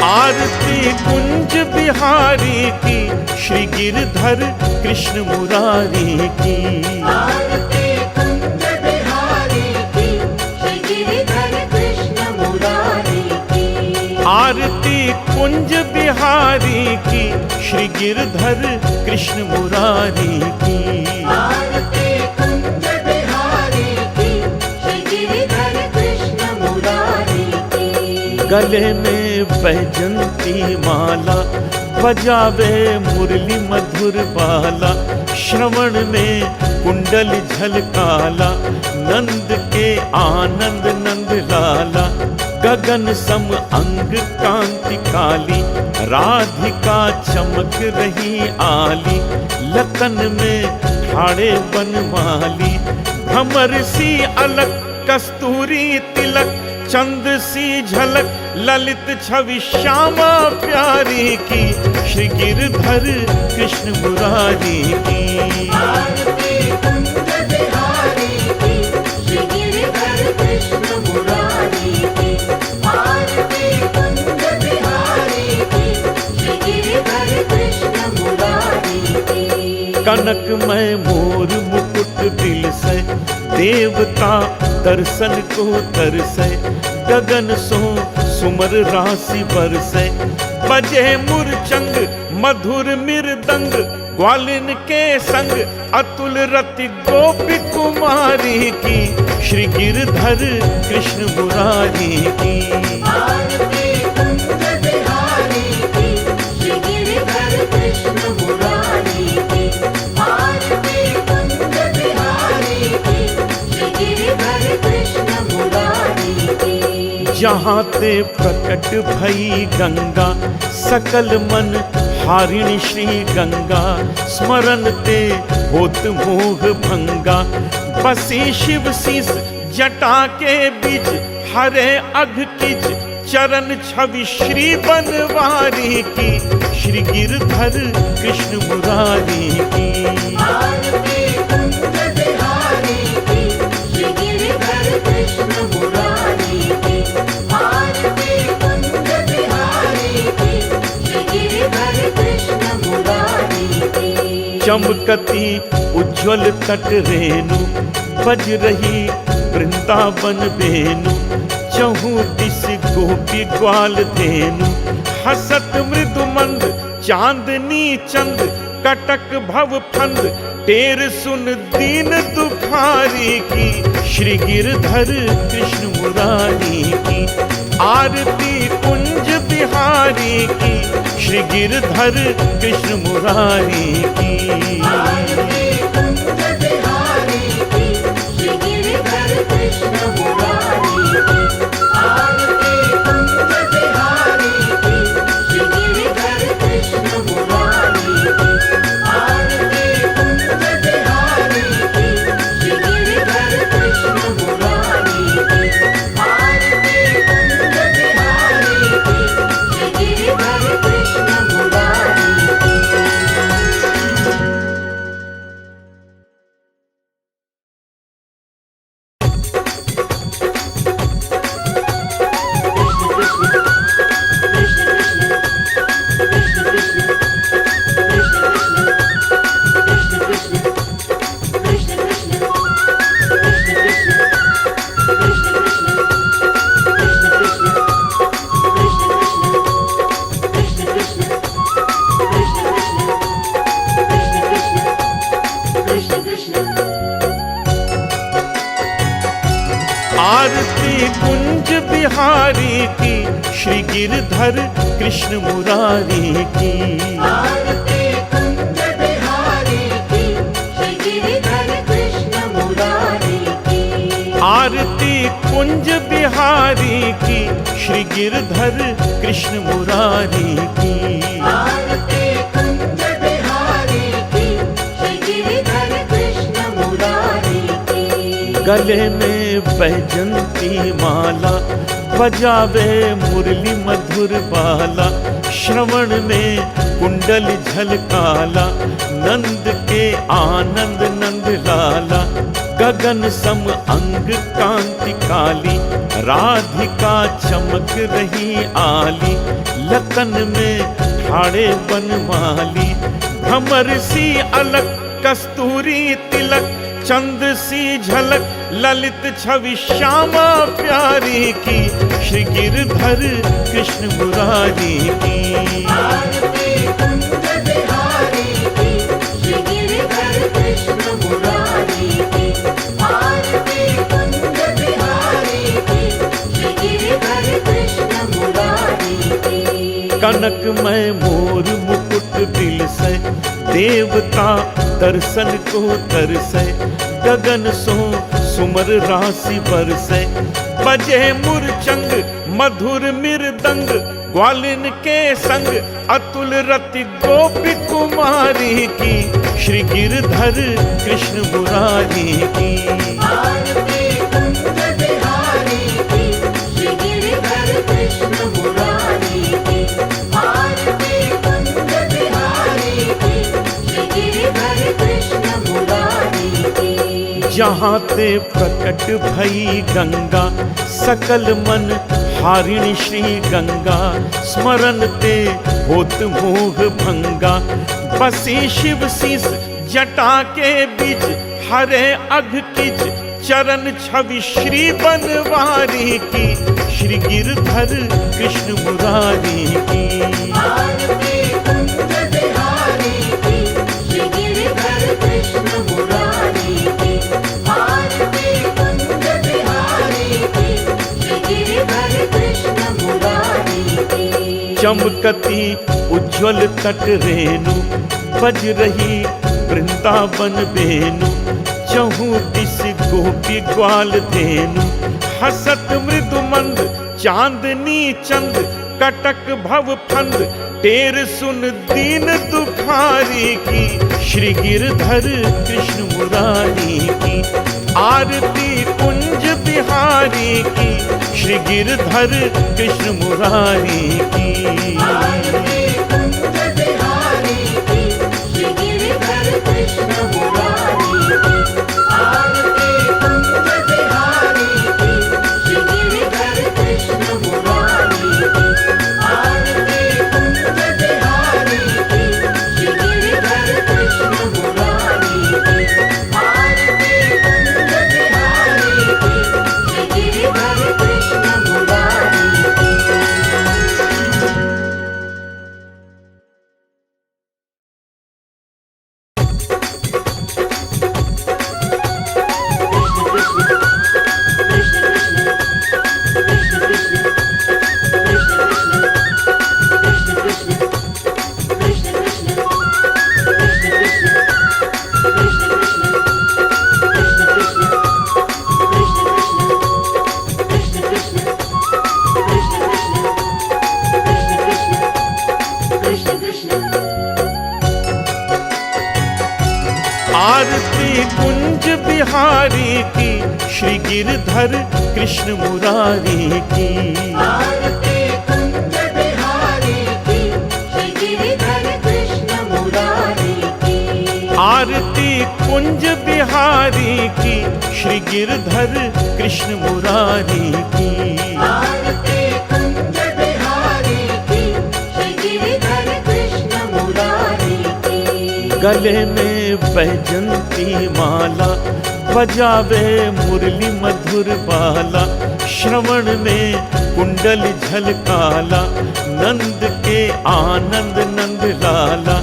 आरती कुंज बिहारी की, श्री गिरधर कृष्ण मुरारी की। आरती कुंज बिहारी की, श्री गिरधर कृष्ण मुरारी की। आरती कुंज बिहारी की, श्री गिरधर कृष्ण मुरारी की। आरती कुंज बिहारी की, श्री गिरधर कृष्ण मुरारी की। गले में बैजंती माला, बजावे मुरली मधुर बाला। श्रवण में कुंडल झलकाला, नंद के आनंद नंद लाला। गगन सम अंग कांति काली, राधिका चमक रही आली। लतन में ठाड़े बनमाली, भमर सी अलक कस्तूरी तिलक। चंद सी झलक ललित छवि श्यामा प्यारी की, श्री गिरधर कृष्ण मुरारी की। आरती कुंज बिहारी की, श्री गिरधर कृष्ण मुरारी की। आरती कुंज बिहारी की, श्री गिरधर कृष्ण मुरारी की। कनकमय मोर मुकुट दिल से, देवता दर्शन को तरसे। गगन सो सुमर राशि बरसे, बजे मुरचंग मधुर मृदंग। ग्वालिन के संग अतुल रति गोपी कुमारी की, श्री गिरधर कृष्ण मुरारी की। आरती कुंज बिहारी की, श्री गिरधर कृष्ण मुरारी की। आरती कुंज बिहारी की, श्री गिरधर कृष्ण मुरारी की। जहाँ ते प्रकट भई गंगा, सकल मन हारिणी श्री गंगा। स्मरण ते होत मोह भंगा, बसी शिव शीस जटा के बीच। हरे अघ किच चरण छवि श्री बनवारी की, श्री गिरधर कृष्ण मुरारी की। आरती कुंज बिहारी की, श्री गिरधर कृष्ण मुरारी की। आरती कुंज बिहारी की, श्री गिरधर कृष्ण मुरारी की। चमकती उज्ज्वल तट रेणु, बज रही वृंदावन वेणु। चहु दिस गोपी ग्वाल धेनु, हसत मृदु मंद चांदनी चंद। कटक भव फंद टेर सुन दीन दुखारी की, श्री गिरधर कृष्ण मुरारी की। आरती कुंज बिहारी की, श्री गिरधर कृष्ण मुरारी की। आरती कुंज बिहारी की, श्री गिरधर कृष्ण मुरारी की। आरती कुंज बिहारी की, श्री गिरधर कृष्ण मुरारी की। आरती कुंज बिहारी की, श्री गिरधर कृष्ण मुरारी की। आरती कुंज बिहारी की, श्री गिरधर कृष्ण मुरारी की। आरती कुंज बिहारी की, श्री गिरधर कृष्ण मुरारी की। आरती कुंज बिहारी की, श्री गिरधर कृष्ण मुरारी की। आरती कुंज बिहारी की, श्री गिरधर कृष्ण मुरारी की। आरती कुंज बिहारी की, श्री गिरधर कृष्ण मुरारी की। गले में बैजंती माला, बजावे मुरली मधुर बाला। श्रवण में कुंडल झलकाला, नंद के आनंद नंद लाला। गगन सम अंग कांति काली, राधिका चमक रही आली। लतन में ठाड़े बनमाली, भ्रमर सी अलग कस्तूरी तिलक, चंद सी झलक ललित छवि श्यामा प्यारी की, श्री गिरधर कृष्ण मुरारी की। आरती कुंज बिहारी की, श्री गिरधर कृष्ण मुरारी की। आरती कुंज बिहारी की, श्री गिरधर कृष्ण मुरारी की। कनकमय मोर मुकुट दिल से, देवता दर्शन को तरसे, गगन सो सुमर राशि बरसे, बजे मुरचंग मधुर मृदंग, ग्वालिन के संग अतुल रति गोपी कुमारी की, श्री गिरधर कृष्ण मुरारी की। आरती कुंज बिहारी की, श्री गिरधर कृष्ण मुरारी की। आरती कुंज बिहारी की, श्री गिरधर कृष्ण मुरारी की। जहाँ ते प्रकट भई गंगा, सकल मन हारिणी श्री गंगा, स्मरण ते होत मोह भंगा, बसी शिव शीस जटा के बीच, हरे अघ किच चरण छवि श्री बनवारी की, श्री गिरधर कृष्ण मुरारी की। आरती कुंज बिहारी की, श्री गिरधर कृष्ण मुरारी की। आरती कुंज बिहारी की, श्री गिरधर कृष्ण मुरारी की। चमकती उज्ज्वल तट रेणु, बज रही वृंदावन बेनु, चहु दिस गोपी ग्वाल धेनु, हसत मृदु मंद चांदनी चंद, कटक भव फंद टेर सुन दीन दुखारी की, श्री गिरधर कृष्ण मुरारी की। आरती कुंज बिहारी की, श्री गिरधर कृष्ण मुरारी की। आरती कुंज बिहारी की, श्री गिरधर कृष्ण मुरारी की। आरती कुंज बिहारी की, श्री गिरधर कृष्ण मुरारी की। आरती कुंज बिहारी की, श्री गिरधर कृष्ण मुरारी की। आरती कुंज बिहारी की, श्री गिरधर कृष्ण मुरारी की। आरती कुंज बिहारी की, श्री गिरधर कृष्ण मुरारी की। आरती कुंज बिहारी की, श्री गिरधर कृष्ण मुरारी की। आरती कुंज बिहारी की, श्री गिरधर कृष्ण मुरारी की। आरती कुंज बिहारी की, श्री गिरधर कृष्ण मुरारी की। गले में बैजंती माला, बजावे मुरली मधुर बाला, श्रवण में कुंडल झलकाला, नंद के आनंद नंद लाला,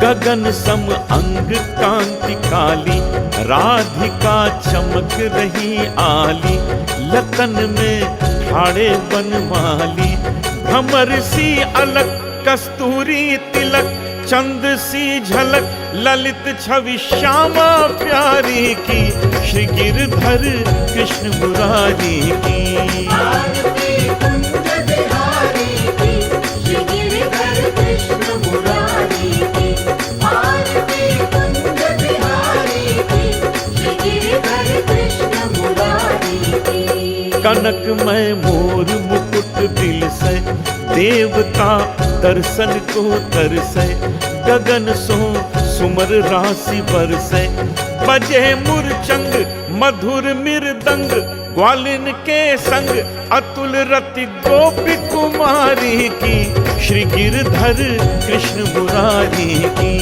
गगन सम अंग कांति काली, राधिका चमक रही आली, लतन में ठाड़े बनमाली, भ्रमर सी अलग कस्तूरी तिलक, चंद सी झलक ललित छवि श्यामा प्यारी की, श्री गिरधर कृष्ण मुरारी की। आरती कुंज बिहारी की, श्री गिरधर कृष्ण मुरारी की। आरती कुंज बिहारी की, श्री गिरधर कृष्ण मुरारी की। कनकमय मोर मुकुट दिल से, देवता दर्शन को तरसे, गगन सो सुमर राशि बरसे, बजे मुरचंग मधुर मृदंग, ग्वालिन के संग अतुल रति गोपी कुमारी की, श्री गिरधर कृष्ण मुरारी की।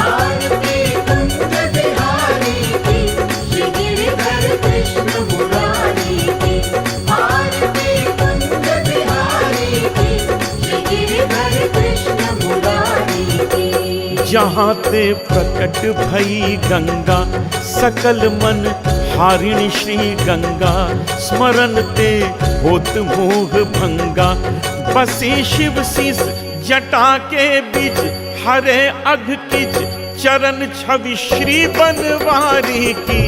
आरती कुंज बिहारी की, श्री गिरधर कृष्ण मुरारी की। आरती कुंज बिहारी की, श्री गिरधर कृष्ण मुरारी की। जहाँ ते प्रकट भई गंगा, सकल मन हारिणी श्री गंगा, स्मरण ते होत मोह भंगा। बसी शिव शीस जटा के बीच, हरे अघ किच चरण छवि श्री बनवारी की,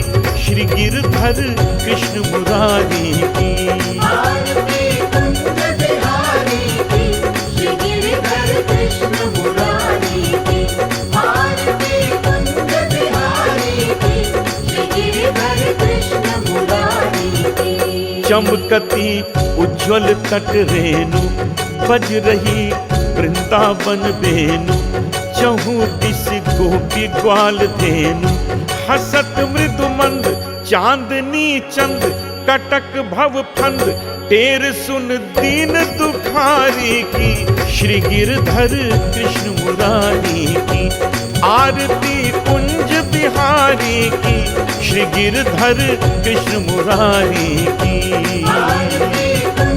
श्री गिरधर कृष्ण मुरारी की। आरती कुंज बिहारी की, श्री गिरधर कृष्ण मुरारी की। आरती कुंज बिहारी की, श्री गिरधर कृष्ण मुरारी की। चमकती उज्ज्वल तट रेणु, बज रही वृंदावन बेनु। चहु दिस गोपी ग्वाल धेनु, हसत मृदु मंद चांदनी चंद। कटक भव फंद टेर सुन दीन दुखारी की, श्री गिरधर कृष्ण मुरारी की। आरती कुंज बिहारी की, श्री गिरधर कृष्ण मुरारी की। आरती कुंज